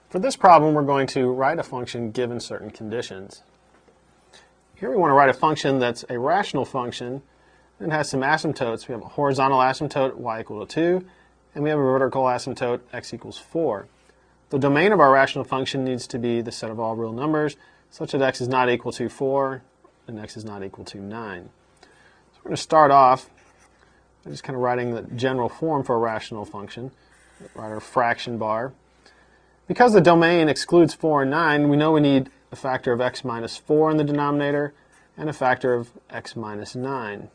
For this problem, we're going to write a function given certain conditions. Here we want to write a function that's a rational function and has some asymptotes. We have a horizontal asymptote, y equal to 2, and we have a vertical asymptote, x equals 4. The domain of our rational function needs to be the set of all real numbers, such that x is not equal to 4 and x is not equal to 9. So we're going to start off by just kind of writing the general form for a rational function. Write our fraction bar. Because the domain excludes 4 and 9, we know we need a factor of x minus 4 in the denominator and a factor of x minus 9.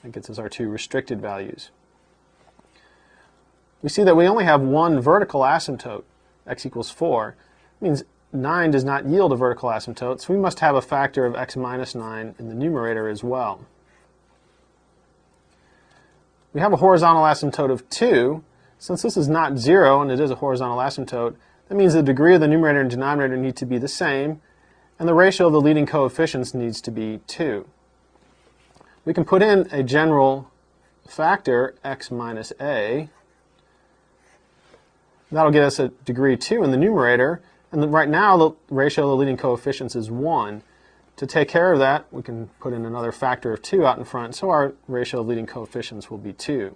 That gets us our two restricted values. We see that we only have one vertical asymptote, x equals 4. It means 9 does not yield a vertical asymptote, so we must have a factor of x minus 9 in the numerator as well. We have a horizontal asymptote of 2. Since this is not 0 and it is a horizontal asymptote, that means the degree of the numerator and denominator need to be the same, and the ratio of the leading coefficients needs to be 2. We can put in a general factor, x minus a. That'll get us a degree 2 in the numerator, and right now the ratio of the leading coefficients is 1. To take care of that, we can put in another factor of 2 out in front, so our ratio of leading coefficients will be 2.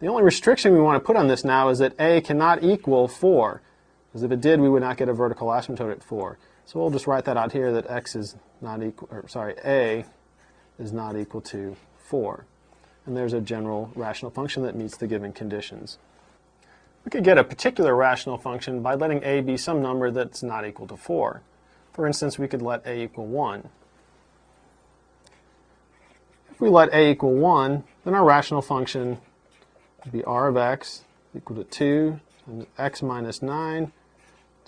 The only restriction we want to put on this now is that a cannot equal 4. Because if it did, we would not get a vertical asymptote at 4. So we'll just write that out here, that x is not equal, a is not equal to 4. And there's a general rational function that meets the given conditions. We could get a particular rational function by letting a be some number that's not equal to 4. For instance, we could let a equal 1. If we let a equal 1, then our rational function would be r of x equal to 2 times x minus 9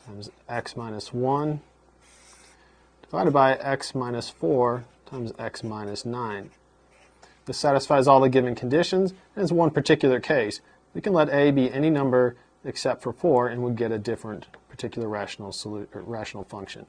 times x minus 1 divided by x minus 4 times x minus 9. This satisfies all the given conditions, and is one particular case. We can let a be any number except for 4, and we'd get a different particular rational function.